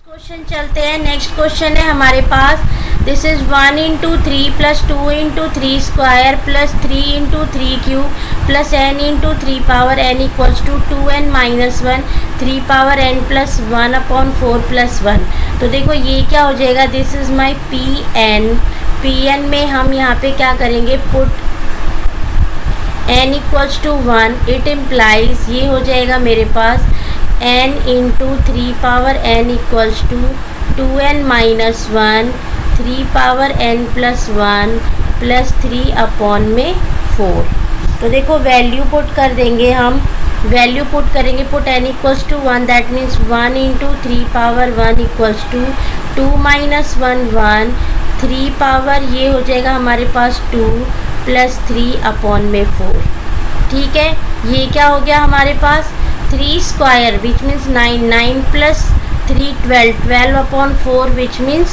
Question चलते हैं। Next question है हमारे पास, this is 1 into 3 plus 2 into 3 square plus 3 into 3 cube plus n into 3 power n equals to 2n minus 1 3 power n plus 1 upon 4 plus 1। तो देखो ये क्या हो जाएगा, दिस इज माई pn में हम यहाँ पे क्या करेंगे, put n equals to 1, it implies ये हो जाएगा मेरे पास n into 3 power n equals to 2n minus 1 3 power n plus 1 plus 3 upon में 4। तो देखो वैल्यू पुट कर देंगे हम, वैल्यू पुट करेंगे, put n equals to 1, that means 1 into 3 power 1 equals to 2 minus 1 1 3 power ये हो जाएगा हमारे पास 2 प्लस 3 अपॉन में 4। ठीक है, ये क्या हो गया हमारे पास 3 square which means 9 9 plus 3 12 12 upon 4 which means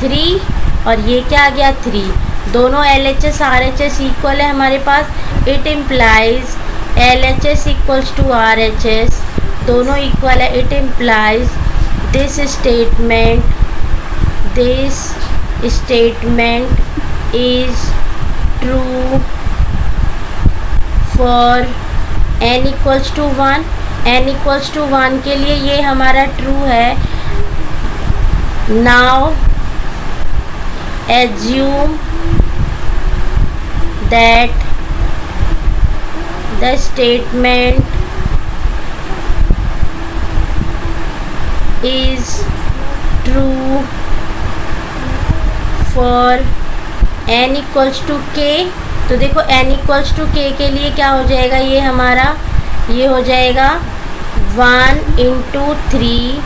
3 और ये क्या आ गया 3। दोनों LHS RHS इक्वल है हमारे पास, it implies LHS equals to RHS, दोनों इक्वल है, it implies this statement is true for n equals to 1। n equals to 1 के लिए ये हमारा ट्रू है। Now assume that the statement is true for n equals to k। तो देखो n equals to k के लिए क्या हो जाएगा, ये हमारा ये हो जाएगा 1 into 3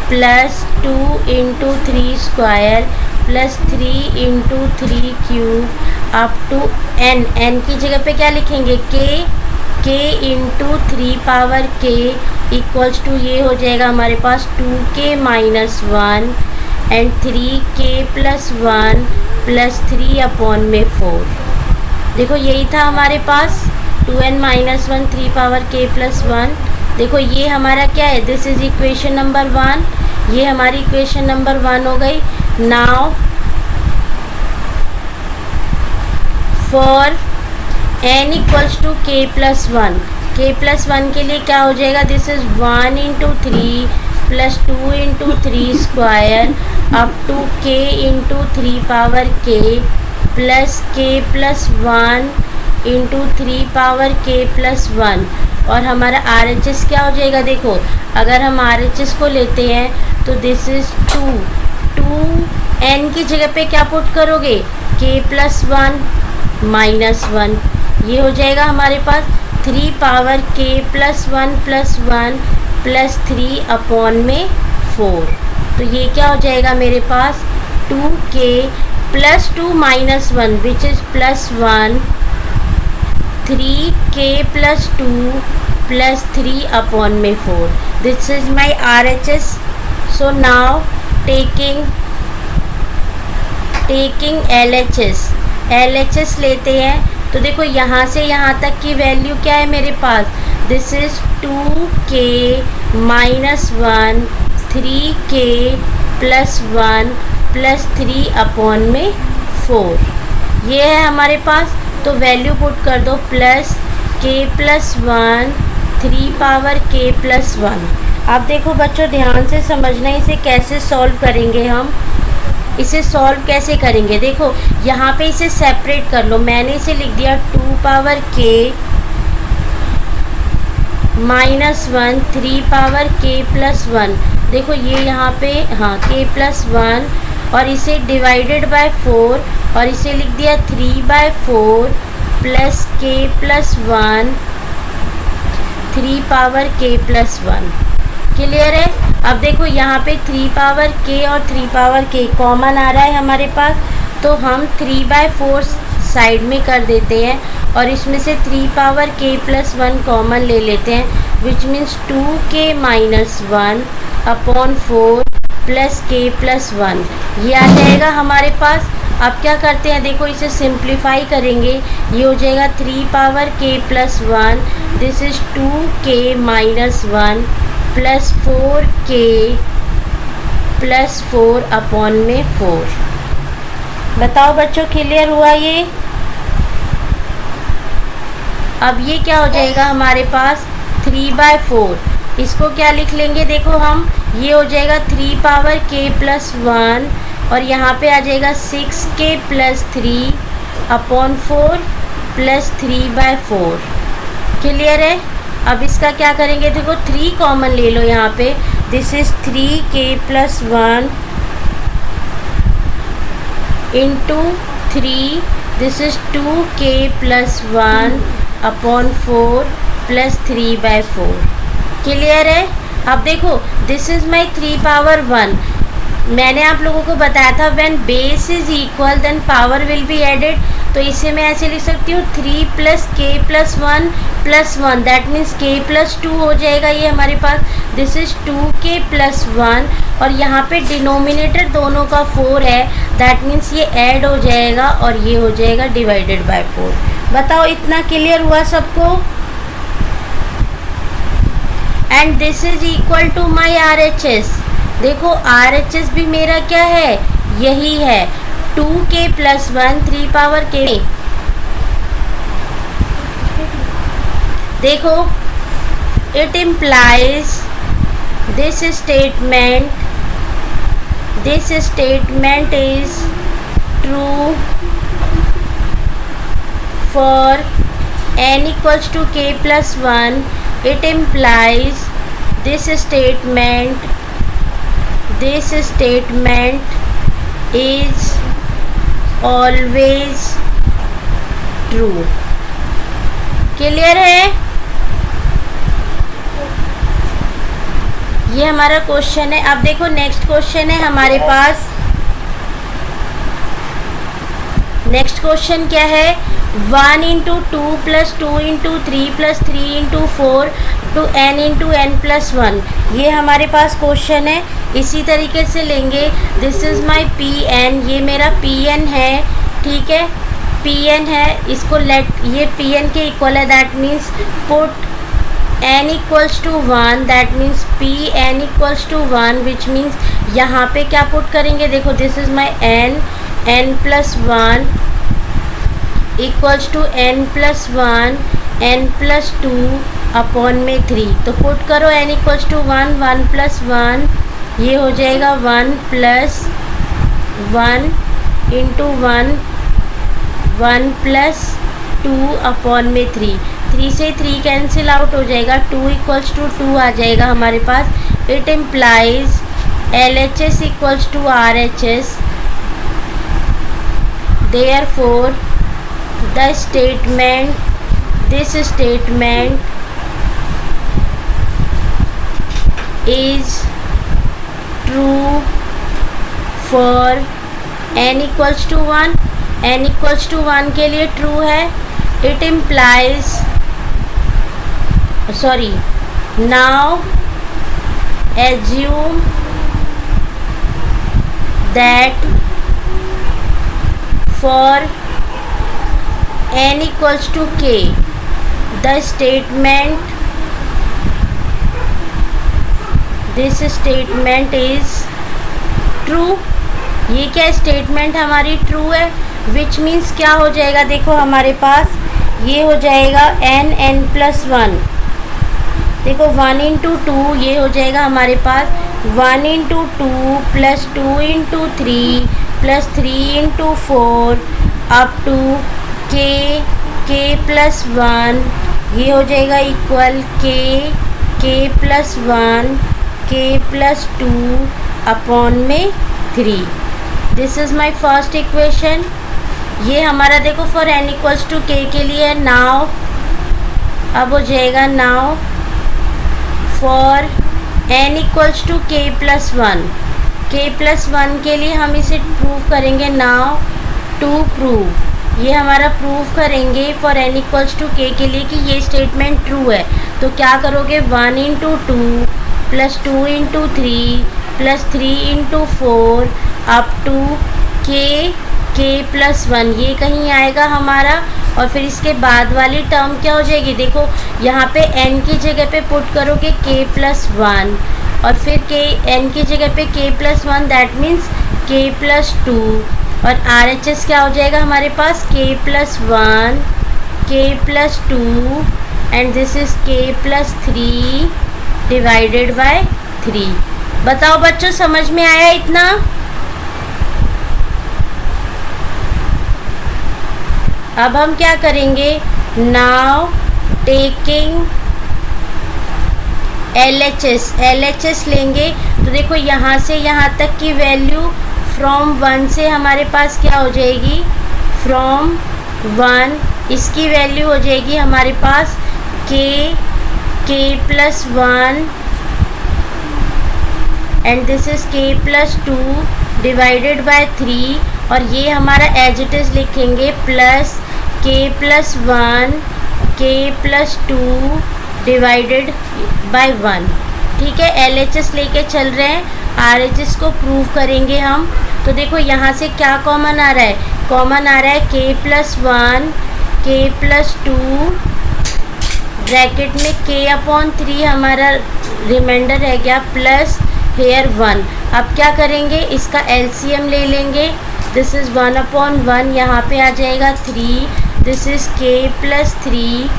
plus 2 into 3 square plus 3 into 3 cube up to n की जगह पे क्या लिखेंगे k into 3 power k equals to ये हो जाएगा हमारे पास 2k minus 1 and 3k plus 1 plus 3 upon में 4। देखो यही था हमारे पास 2n minus 1 3 power k plus 1। देखो ये हमारा क्या है, दिस इज इक्वेशन नंबर 1, ये हमारी इक्वेशन नंबर 1 हो गई। Now for n equals to k plus 1 के लिए क्या हो जाएगा, this is 1 into 3 plus 2 into 3 square up to k into 3 power k plus k plus 1 into 3 power k plus 1। और हमारा RHS क्या हो जाएगा, देखो अगर हम RHS को लेते हैं तो दिस इज़ 2 n की जगह पे क्या पुट करोगे, k प्लस 1 माइनस 1, ये हो जाएगा हमारे पास 3 power k plus 1 plus 3 upon में 4। तो ये क्या हो जाएगा मेरे पास 2k plus 2 minus 1 which is plus 1 3k plus 2 plus 3 upon में 4। This is my RHS। So now taking LHS लेते हैं। तो देखो यहाँ से यहाँ तक की वैल्यू क्या है मेरे पास, this is 2k minus 1 3k plus 1 plus 3 upon में 4, ये है हमारे पास। तो वैल्यू पुट कर दो, plus k plus 1 3 power k plus 1। अब देखो बच्चों ध्यान से समझना, इसे कैसे सॉल्व करेंगे हम, इसे सॉल्व कैसे करेंगे। देखो यहाँ पे इसे सेपरेट कर लो, मैंने इसे लिख दिया 2 power k minus 1 3 power k plus 1। देखो ये यहाँ पे हाँ k प्लस 1 और इसे डिवाइडेड बाय 4 और इसे लिख दिया 3/4 plus k plus 1 3 power k plus 1। Clear है। अब देखो यहाँ पे 3 पावर k और 3 पावर k कॉमन आ रहा है हमारे पास, तो हम 3/4 साइड में कर देते हैं और इसमें से 3 पावर k प्लस 1 कॉमन ले लेते हैं, which means 2k minus 1 upon 4 plus k plus 1, ये आ जाएगा हमारे पास। अब क्या करते हैं, देखो इसे सिंप्लीफाई करेंगे, ये हो जाएगा 3 power k plus 1, this is 2k minus 1 plus 4k plus 4 upon में 4। बताओ बच्चों, क्लियर हुआ ये? अब ये क्या हो जाएगा हमारे पास 3/4, इसको क्या लिख लेंगे, देखो हम, ये हो जाएगा 3 पावर k प्लस 1 और यहाँ पे आ जाएगा 6k plus 3 upon 4 plus 3/4। Clear है? अब इसका क्या करेंगे, देखो 3 कॉमन ले लो यहाँ पे, this is 3k plus 1 into 3, this is 2k plus 1 upon 4 plus 3/4। Clear है? अब देखो दिस इज़ माई 3 पावर 1, मैंने आप लोगों को बताया था when base is equal then power will be added, तो इसे मैं ऐसे लिख सकती हूँ 3 plus k plus 1 plus 1, that means k plus 2 हो जाएगा ये हमारे पास, दिस इज 2k प्लस 1 और यहाँ पे डिनोमिनेटर दोनों का 4 है, दैट मीन्स ये ऐड हो जाएगा और ये हो जाएगा डिवाइडेड बाय 4। बताओ इतना क्लियर हुआ सबको? And this is equal to my RHS, देखो RHS भी मेरा क्या है, यही है 2k प्लस 1 3 पावर k। देखो it implies this statement is true for n equals to k plus 1, it implies this statement is always true। Clear है? ये हमारा क्वेश्चन है। अब देखो नेक्स्ट क्वेश्चन है हमारे पास, नेक्स्ट क्वेश्चन क्या है, 1 into 2 plus 2 into 3 plus 3 into 4 to n into n plus 1, ये हमारे पास क्वेश्चन है। इसी तरीके से लेंगे, दिस इज़ माई Pn, ये मेरा Pn है, ठीक है, Pn है, इसको लेट, ये Pn के इक्वल है, that means put n equals to 1, that means Pn equals to 1, which means यहाँ पे क्या पुट करेंगे, देखो this is my n plus 1 equals to n plus 1 n plus 2 upon में 3, तो पुट करो n इक्वल्स टू 1 1 प्लस 1, ये हो जाएगा 1 प्लस 1 इंटू 1 1 प्लस 2 अपॉन में 3 से 3 कैंसिल आउट हो जाएगा, 2 इक्वल्स टू 2 आ जाएगा हमारे पास। It implies LHS equals to RHS, therefore this statement is true for n equals to 1, n equals to 1 के लिए true है। it implies, sorry, now assume that for n equals to k this statement is true। ये क्या statement हमारी true है, which means क्या हो जाएगा, देखो हमारे पास ये हो जाएगा n प्लस 1, देखो 1 इंटू 2, ये हो जाएगा हमारे पास 1 into 2 plus 2 into 3 plus 3 into 4 up to k plus 1, ये हो जाएगा equal k plus 1 k plus 2 upon में 3। This is my first equation. ये हमारा देखो for n equals to k के लिए नाउ, अब हो जाएगा now for n equals to k plus 1 के लिए हम इसे प्रूव करेंगे नाउ टू प्रूव, ये हमारा प्रूव करेंगे for n equals to k के लिए कि ये स्टेटमेंट ट्रू है। तो क्या करोगे, 1 into 2 plus 2 into 3 plus 3 into 4 up to k k plus 1 ये कहीं आएगा हमारा, और फिर इसके बाद वाली टर्म क्या हो जाएगी, देखो यहाँ पे n की जगह पे पुट करोगे k प्लस 1, और फिर n की जगह पे k plus 1, that means k plus 2, और RHS क्या हो जाएगा हमारे पास, k plus 1, k plus 2 and this is k plus 3 divided by 3। बताओ बच्चों, समझ में आया इतना? अब हम क्या करेंगे, नाउ टेकिंग LHS लेंगे। तो देखो यहाँ से यहाँ तक की वैल्यू फ्रॉम 1 से हमारे पास क्या हो जाएगी, फ्रॉम 1 इसकी वैल्यू हो जाएगी हमारे पास k plus 1 and this is k plus 2 divided by 3, और ये हमारा एज इट इज़ लिखेंगे plus k plus 1 k plus 2 divided by 1। ठीक है, LHS लेके चल रहे हैं, RHS को प्रूव करेंगे हम। तो देखो यहाँ से क्या कॉमन आ रहा है, कॉमन आ रहा है k plus 1 k plus 2 bracket में k अपॉन 3 हमारा रिमाइंडर रह गया, प्लस हेयर 1। अब क्या करेंगे, इसका LCM ले लेंगे। दिस इज़ 1 अपॉन 1, यहाँ पे आ जाएगा 3, दिस इज़ k प्लस 3,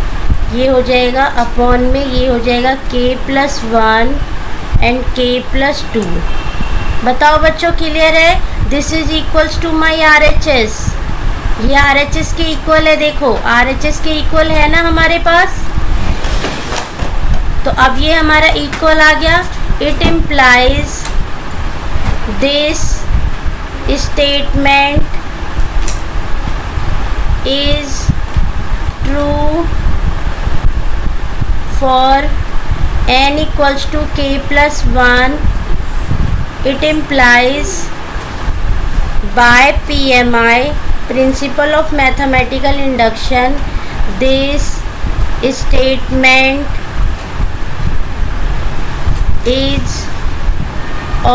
ये हो जाएगा अपॉन में, ये हो जाएगा k plus 1 and k plus 2। बताओ बच्चों, क्लियर है? This is equals to my RHS, ये RHS के इक्वल है। देखो RHS के इक्वल है ना हमारे पास, तो अब ये हमारा इक्वल आ गया। It implies this statement is true for n equals to k plus 1, it implies by PMI, principle of mathematical induction, this statement is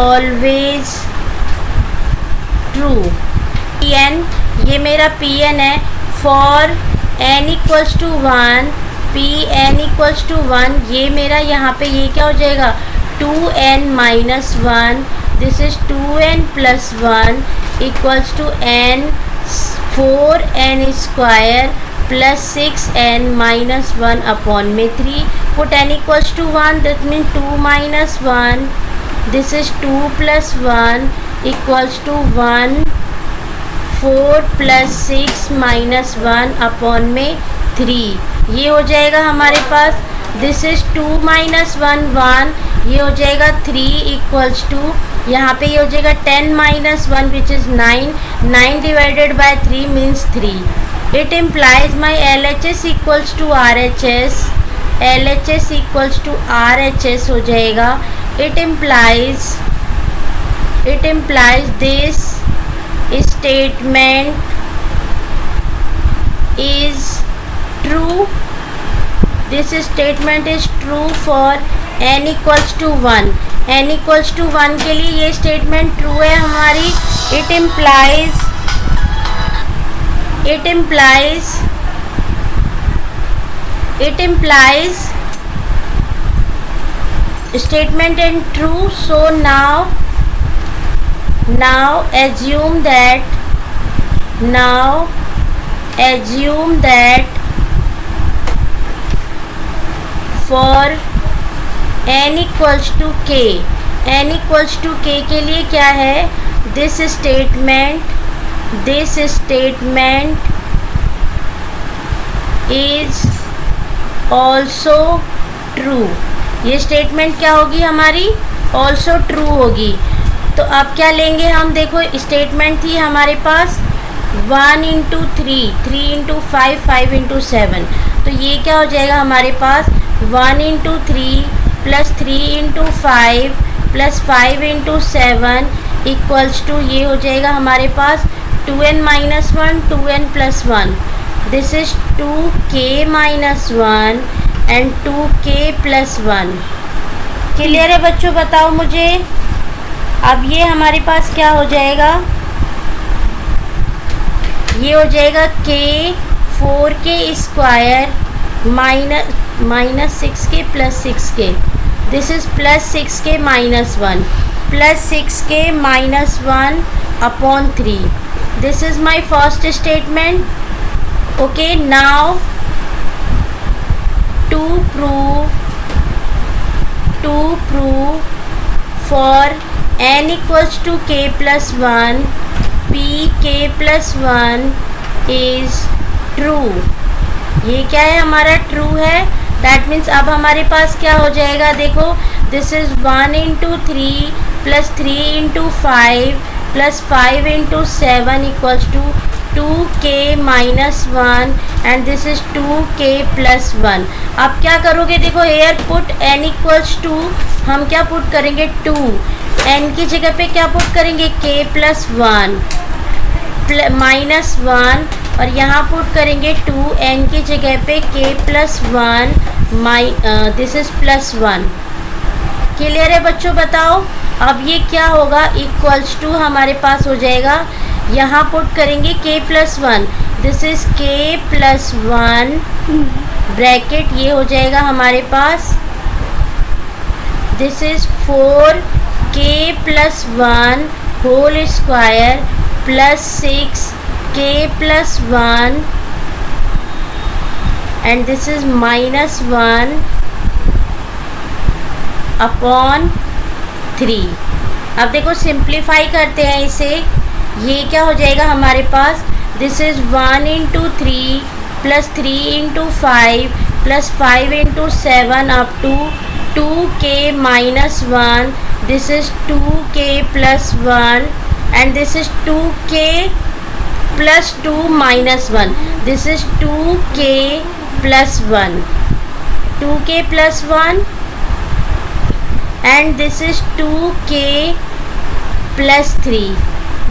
always true। PN, ये मेरा PN है, for n equals to 1 Pn equals to 1, ये मेरा यहाँ पे ये क्या हो जाएगा, 2n minus 1, this is 2n plus 1 equals to n 4n square plus 6n minus 1 upon में 3। Put n equals to 1, that mean 2 minus 1, this is 2 plus 1 equals to 1, 4 plus 6 minus 1 upon में 3, ये हो जाएगा हमारे पास। दिस इज़ 2 माइनस 1 1, ये हो जाएगा 3 इक्वल्स टू, यहाँ पे ये हो जाएगा 10 minus 1 which is 9, 9 divided by 3 means 3। It implies my LHS equals to RHS, LHS equals to RHS हो जाएगा। It implies this statement is true, this statement is true for n equals to 1, n equals to 1 के लिए ये statement true है हमारी। it implies statement and true, so now assume that for n equals to k, n equals to k के लिए क्या है, this statement is also true। ये स्टेटमेंट क्या होगी हमारी, also true होगी। तो अब क्या लेंगे हम, देखो स्टेटमेंट थी हमारे पास 1 इंटू 3, 3 इंटू 5, 5 इंटू 7, तो ये क्या हो जाएगा हमारे पास 1 into 3 plus 3 into 5 plus 5 into 7 equals to, ये हो जाएगा हमारे पास 2n minus 1 2n plus 1, this is 2k minus 1 and 2k plus 1। Clear है बच्चों? बताओ मुझे। अब ये हमारे पास क्या हो जाएगा, ये हो जाएगा के 4k square minus 6k plus 6k, this is plus 6k minus 1 plus 6k minus 1 upon 3. This is my first statement. Okay, now to prove for n equals to k plus 1 p k plus 1 is true. ये क्या है, हमारा true है. That means अब हमारे पास क्या हो जाएगा, देखो this is 1 into 3 plus 3 into 5 plus 5 into 7 equals to 2k minus 1 and this is 2k plus 1. अब क्या करोगे, देखो here put n equals to, हम क्या पुट करेंगे 2, n की जगह पे क्या पुट करेंगे k प्लस 1 माइनस 1 और यहाँ पुट करेंगे 2, n की जगह पे k plus 1 this is plus 1. Clear है बच्चों, बताओ. अब ये क्या होगा, इक्वल्स टू हमारे पास हो जाएगा, यहाँ पुट करेंगे k plus 1, this is k plus 1 bracket, ये हो जाएगा हमारे पास, this is 4k plus 1 whole square plus 6k plus 1 and this is minus 1 upon 3. अब देखो सिंप्लीफाई करते हैं इसे, ये क्या हो जाएगा हमारे पास, this is 1 into 3 plus 3 into 5 plus 5 into 7 up to 2k minus 1, this is 2k plus 1 and this is 2k plus 2 minus 1, this is 2k plus 1, 2k plus 1 and this is 2k plus 3.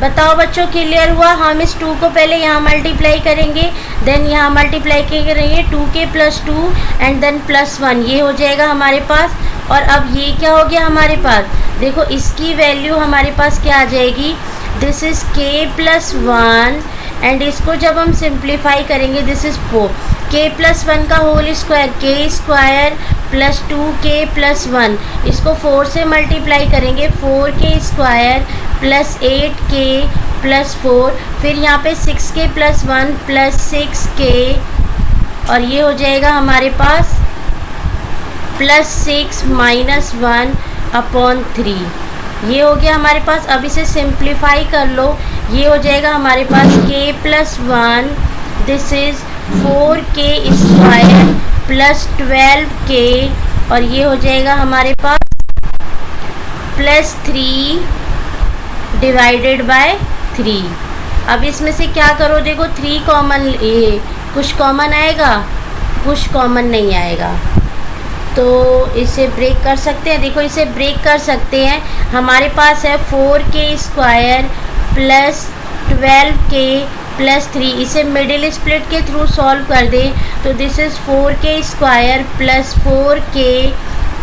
बताओ बच्चों, clear हुआ. हम इस 2 को पहले यहाँ multiply करेंगे, then यहाँ मल्टीप्लाई करेंगे 2k plus 2 and then plus 1, ये हो जाएगा हमारे पास. और अब ये क्या हो गया हमारे पास, देखो इसकी वैल्यू हमारे पास क्या आ जाएगी, this is k plus 1 and इसको जब हम सिंप्लीफाई करेंगे दिस इज 4, k प्लस 1 का whole square k square plus 2k plus 1, इसको 4 से मल्टीप्लाई करेंगे 4k square plus 8k plus 4, फिर यहाँ पे 6k प्लस 1 प्लस 6k और ये हो जाएगा हमारे पास प्लस 6 माइनस 1 अपॉन 3. ये हो गया हमारे पास. अब इसे सिंप्लीफाई कर लो, ये हो जाएगा हमारे पास k plus 1, this is 4k square plus 12k और ये हो जाएगा हमारे पास प्लस 3 डिवाइडेड बाय 3. अब इसमें से क्या करो, देखो 3 कॉमन, ये कुछ कॉमन आएगा, कुछ कॉमन नहीं आएगा, तो इसे ब्रेक कर सकते हैं. देखो इसे ब्रेक कर सकते हैं, हमारे पास है 4k square plus 12k plus 3, इसे मिडिल स्प्लिट के थ्रू सॉल्व कर दें तो this is 4k square plus 4k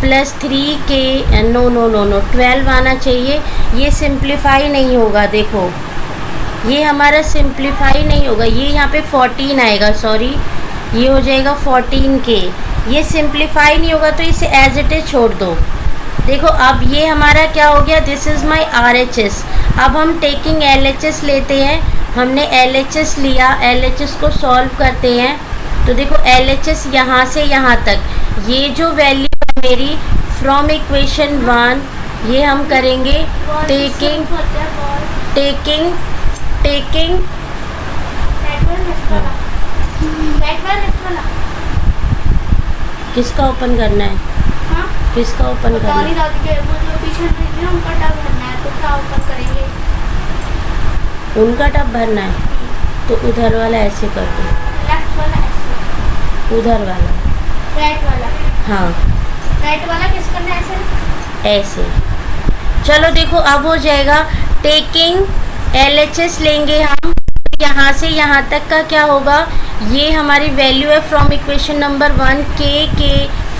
plus 3k, no 12 आना चाहिए. ये सिंप्लीफाई नहीं होगा, देखो ये हमारा सिंप्लीफाई नहीं होगा, ये यहाँ पे 14 आएगा, सॉरी ये हो जाएगा 14k. ये सिंप्लीफाई नहीं होगा तो इसे एज इट इज छोड़ दो. देखो अब ये हमारा क्या हो गया, दिस इज़ माई RHS. अब हम टेकिंग LHS लेते हैं, हमने LHS लिया, LHS को सॉल्व करते हैं तो देखो LHS यहाँ से यहाँ तक, ये जो वैल्यू है मेरी फ्रॉम इक्वेशन 1, ये हम करेंगे टेकिंग किसका ओपन करना है, किसका ओपन करना है, उनका टब भरना है तो उधर वाला ऐसे कर दो, लेफ्ट वाला ऐसे, उधर वाला राइट वाला, हाँ राइट वाला किस करना है ऐसे. चलो देखो अब हो जाएगा, टेकिंग LHS लेंगे हम, यहाँ से यहाँ तक का क्या होगा, ये हमारी वैल्यू है from equation number 1 k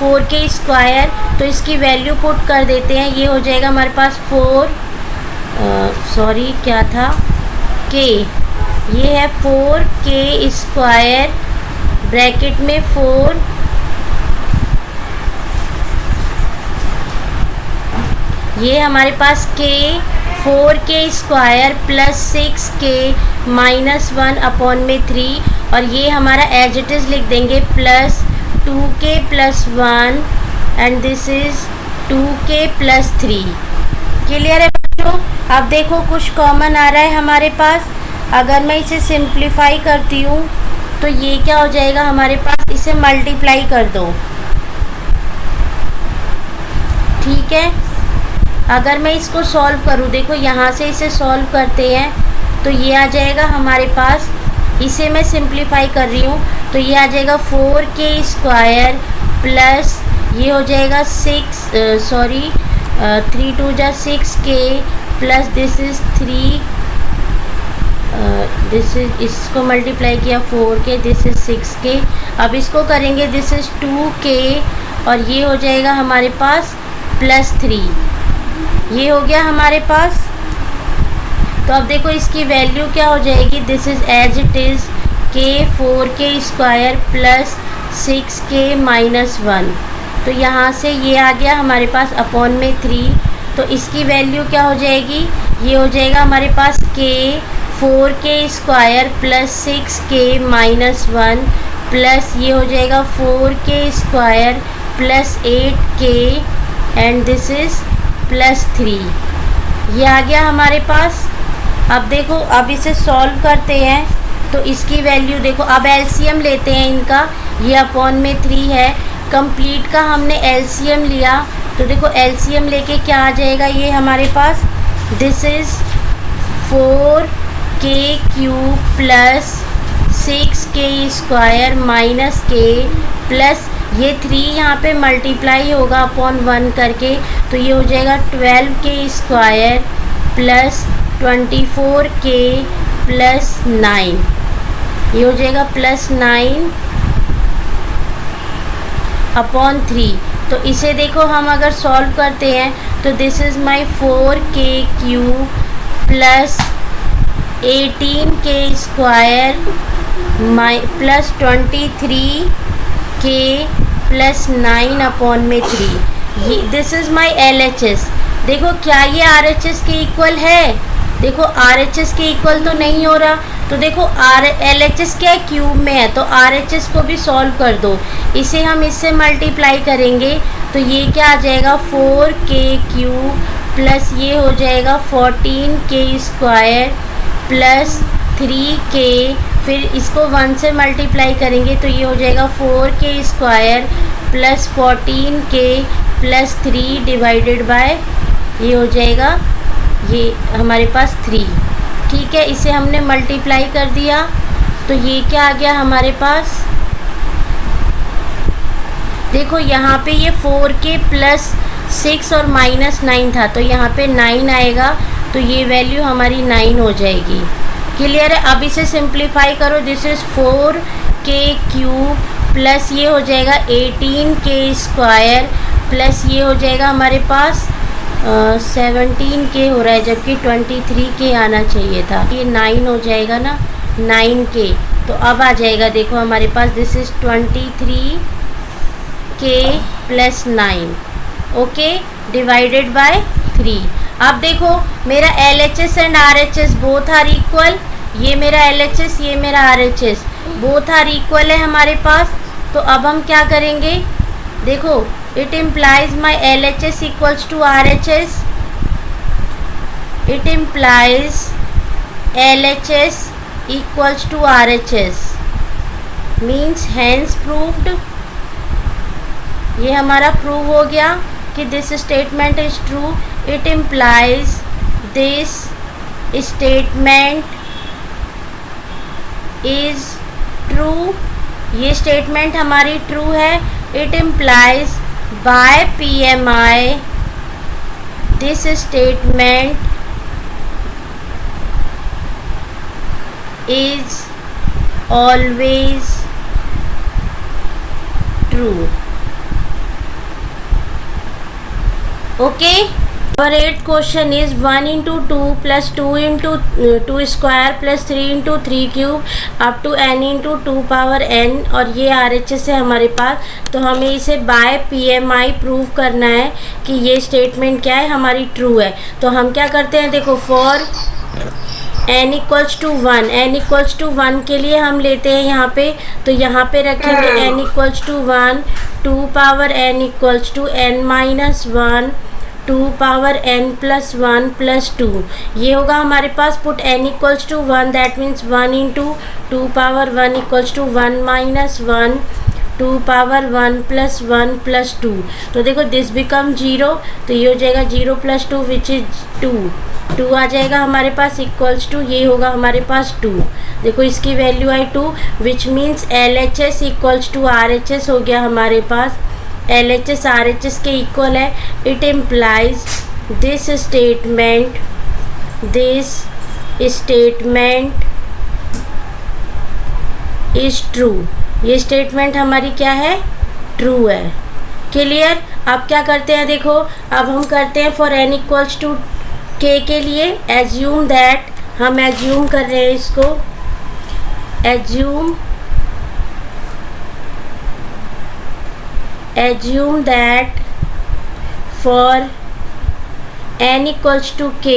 4k square, तो इसकी वैल्यू पुट कर देते हैं, ये हो जाएगा हमारे पास 4 सॉरी क्या था k ये है 4k स्क्वायर ब्रैकेट में 4, ये हमारे पास k 4k square plus 6k minus 1 upon में 3, और ये हमारा एज इट इज़ लिख देंगे plus 2k plus 1 and this is 2k plus 3। Clear है बच्चों? अब देखो कुछ कॉमन आ रहा है हमारे पास। अगर मैं इसे सिंप्लीफाई करती हूँ तो ये क्या हो जाएगा हमारे पास, इसे मल्टीप्लाई कर दो। ठीक है, अगर मैं इसको सॉल्व करूँ, देखो यहाँ से इसे सॉल्व करते हैं तो ये आ जाएगा हमारे पास, इसे मैं सिंप्लीफाई कर रही हूँ तो ये आ जाएगा 4k स्क्वायर प्लस ये हो जाएगा 3 2 जा 6k plus this is 3, this is, इसको मल्टीप्लाई किया 4k, दिस इज़ 6k। अब इसको करेंगे, दिस इज़ 2k और ये हो जाएगा हमारे पास प्लस 3, ये हो गया हमारे पास। तो अब देखो इसकी वैल्यू क्या हो जाएगी, this is as it is k 4k square plus 6k minus 1, तो यहाँ से ये आ गया हमारे पास अपॉन में 3, तो इसकी वैल्यू क्या हो जाएगी, ये हो जाएगा हमारे पास k 4k square plus 6k minus 1 plus ये हो जाएगा 4k square plus 8k and this is plus 3, ये आ गया हमारे पास। अब देखो, अब इसे सॉल्व करते हैं तो इसकी वैल्यू देखो, अब एलसीएम लेते हैं इनका, ये अपॉन में 3 है, कंप्लीट का हमने एलसीएम लिया तो देखो एलसीएम लेके क्या आ जाएगा ये हमारे पास, this is 4k cube plus 6k square minus k plus ये 3 यहाँ पे मल्टीप्लाई होगा अपॉन 1 करके, तो ये हो जाएगा 12k square plus 24k plus 9, ये हो जाएगा प्लस 9 अपॉन 3। तो इसे देखो हम अगर सॉल्व करते हैं तो this is my 4k cube plus 18k square plus 23k plus 9 upon में 3, ये दिस इज़ माई LHS। देखो क्या ये RHS के इक्वल है, देखो RHS के इक्वल तो नहीं हो रहा, तो देखो LHS क्या है, क्यूब में है, तो RHS को भी सॉल्व कर दो, इसे हम इससे मल्टीप्लाई करेंगे तो ये क्या आ जाएगा 4k क्यूब प्लस ये हो जाएगा 14k स्क्वायर प्लस 3k, फिर इसको 1 से मल्टीप्लाई करेंगे तो ये हो जाएगा 4k square plus 14k plus 3 divided by ये हो जाएगा ये हमारे पास 3। ठीक है, इसे हमने मल्टीप्लाई कर दिया तो ये क्या आ गया हमारे पास, देखो यहाँ पे ये 4k प्लस 6 और माइनस 9 था तो यहाँ पे 9 आएगा, तो ये वैल्यू हमारी 9 हो जाएगी। क्लियर है? अब इसे सिंप्लीफाई करो, this is 4k cube plus ये हो जाएगा 18k स्क्वायर प्लस ये हो जाएगा हमारे पास 17k हो रहा है जबकि 23k आना चाहिए था, ये 9 हो जाएगा ना, 9k। तो अब आ जाएगा देखो हमारे पास this is 23k plus 9, okay, divided by 3। अब देखो मेरा LHS and RHS both are equal, ये मेरा LHS ये मेरा RHS बोथ आर इक्वल है हमारे पास, तो अब हम क्या करेंगे, देखो it implies my LHS equals to RHS, it implies LHS equals to RHS means hence proved, ये हमारा प्रूव हो गया कि this statement is true, it implies this statement is true, ये स्टेटमेंट हमारी ट्रू है, it implies by PMI this statement is always true. Okay, Our eighth question is 1 into 2 plus 2 into 2 square plus 3 into 3 cube up to n into 2 power n, और ये RHS है हमारे पास। तो हमें इसे बाय PMI प्रूव करना है कि ये स्टेटमेंट क्या है, हमारी ट्रू है। तो हम क्या करते हैं, देखो for n equals to 1, n equals to 1 के लिए हम लेते हैं यहाँ पे, तो यहाँ पे रखेंगे n equals to 1, 2 power n equals to n minus 1, 2 power n plus 1 plus 2। ये होगा हमारे पास put n equals to 1, that means 1 into 2 power 1 equals to 1 minus 1, 2 power 1 plus 1 plus 2। तो देखो दिस बिकम 0, तो ये हो जाएगा 0 प्लस 2 विच इज 2, 2 आ जाएगा हमारे पास इक्वल्स टू, ये होगा हमारे पास 2। देखो इसकी वैल्यू आई 2, which means LHS equals to RHS हो गया हमारे पास। LHS RHS के इक्वल है। It implies this statement is true. ये स्टेटमेंट हमारी क्या है, ट्रू है। क्लियर। अब क्या करते हैं, देखो अब हम करते हैं for n equals to k के लिए एज्यूम दैट, हम एज्यूम कर रहे हैं इसको, assume that for n equals to k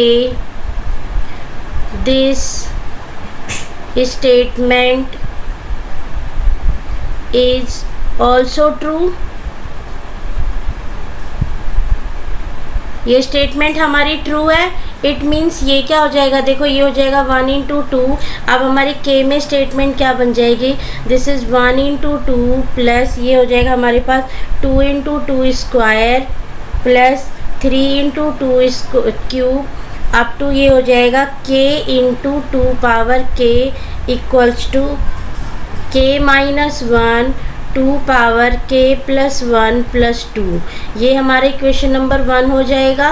this statement is also true. ये स्टेटमेंट हमारी ट्रू है। इट मीन्स ये क्या हो जाएगा, देखो ये हो जाएगा 1 इंटू 2। अब हमारी के में स्टेटमेंट क्या बन जाएगी, दिस इज़ 1 इंटू 2 प्लस ये हो जाएगा हमारे पास 2 into 2 square plus 3 into 2 cube up to ये हो जाएगा k into 2 power k equals to k minus 1, 2 power k plus 1 plus 2। ये हमारा इक्वेशन नंबर 1 हो जाएगा।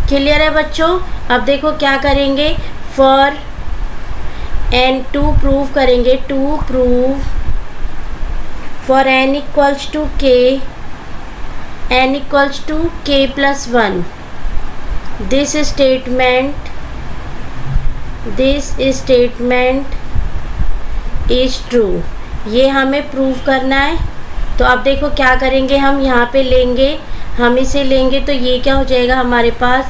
क्लियर है बच्चों। अब देखो क्या करेंगे, फॉर n 2 प्रूव करेंगे, 2 prove for n equals to k, n equals to k plus 1, this statement is true. ये हमें प्रूव करना है। तो अब देखो क्या करेंगे, हम यहाँ पे लेंगे, हम इसे लेंगे तो ये क्या हो जाएगा हमारे पास,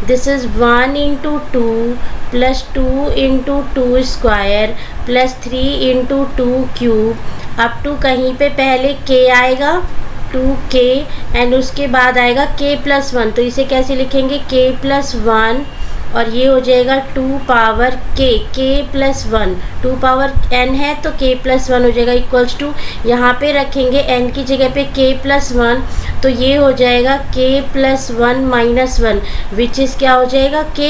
this is 1 into 2 plus 2 into 2 square plus 3 into 2 cube up to कहीं पे पहले k आएगा 2k एंड उसके बाद आएगा k प्लस 1। तो इसे कैसे लिखेंगे, k प्लस 1 और ये हो जाएगा 2 power k plus 1, 2 power n है तो k प्लस 1 हो जाएगा इक्वल्स टू, यहाँ पे रखेंगे n की जगह पे k प्लस 1, तो ये हो जाएगा k plus 1 minus 1 which is क्या हो जाएगा k।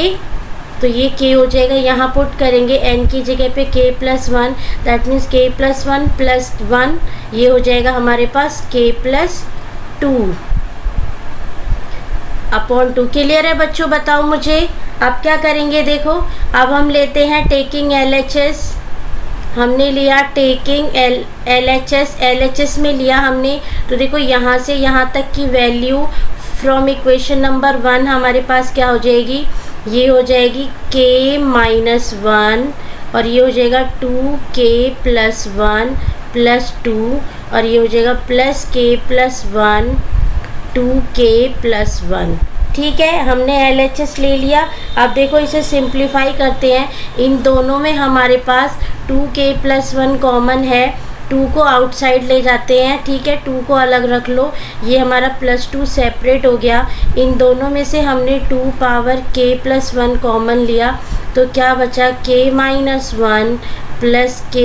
तो ये k हो जाएगा, यहाँ पुट करेंगे n की जगह पे k plus 1, that means k plus 1 plus 1, ये हो जाएगा हमारे पास k प्लस 2 अपॉन 2। क्लियर है बच्चों, बताओ मुझे। अब क्या करेंगे, देखो अब हम लेते हैं टेकिंग LHS, हमने लिया टेकिंग LHS में लिया हमने, तो देखो यहाँ से यहाँ तक की वैल्यू फ्रॉम इक्वेशन नंबर 1 हमारे पास क्या हो जाएगी, ये हो जाएगी k माइनस 1 और ये हो जाएगा 2k प्लस 1 प्लस 2 और ये हो जाएगा plus k plus 1, 2k plus 1। ठीक है, हमने LHS ले लिया। अब देखो इसे सिंप्लीफाई करते हैं, इन दोनों में हमारे पास 2k प्लस 1 कॉमन है, 2 को आउटसाइड ले जाते हैं। ठीक है, 2 को अलग रख लो, ये हमारा प्लस 2 सेपरेट हो गया। इन दोनों में से हमने 2 पावर k प्लस 1 कॉमन लिया, तो क्या बचा k minus 1 plus k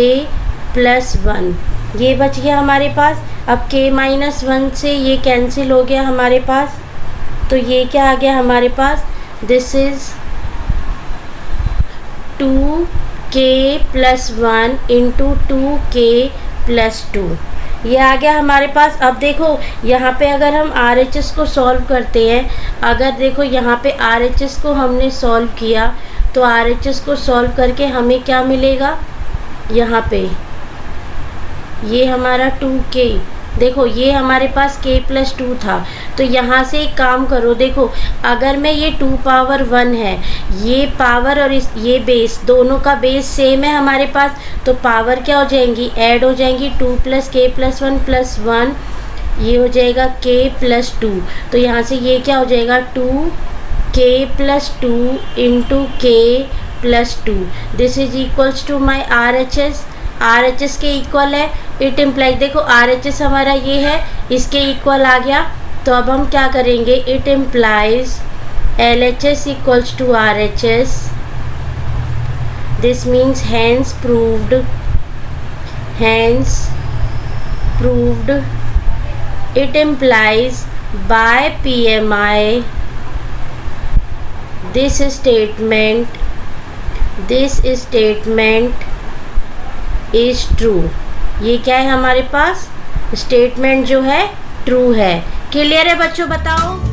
plus 1, ये बच गया हमारे पास। अब k माइनस 1 से ये कैंसिल हो गया हमारे पास, तो ये क्या आ गया हमारे पास, this is 2k plus 1 into 2k plus 2, ये आ गया हमारे पास। अब देखो यहाँ पे अगर हम RHS को सॉल्व करते हैं, अगर देखो यहाँ पे RHS को हमने सॉल्व किया तो RHS को सॉल्व करके हमें क्या मिलेगा, यहाँ पे ये हमारा 2k देखो ये हमारे पास k प्लस 2 था, तो यहाँ से एक काम करो, देखो अगर मैं ये 2 पावर 1 है, ये पावर और ये बेस दोनों का बेस सेम है हमारे पास, तो पावर क्या हो जाएंगी, ऐड हो जाएंगी। 2 प्लस k प्लस 1 प्लस 1, ये हो जाएगा k प्लस 2। तो यहाँ से ये क्या हो जाएगा, 2k plus 2 into k plus 2। This is equals to my RHS। RHS के इक्वल है, इट इम्प्लाइज, देखो RHS हमारा ये है, इसके इक्वल आ गया। तो अब हम क्या करेंगे, it implies LHS equals to RHS। This means hence proved, hence proved. It implies by PMI this statement is true. ये क्या है हमारे पास, स्टेटमेंट जो है ट्रू है। क्लियर है बच्चों, बताओ।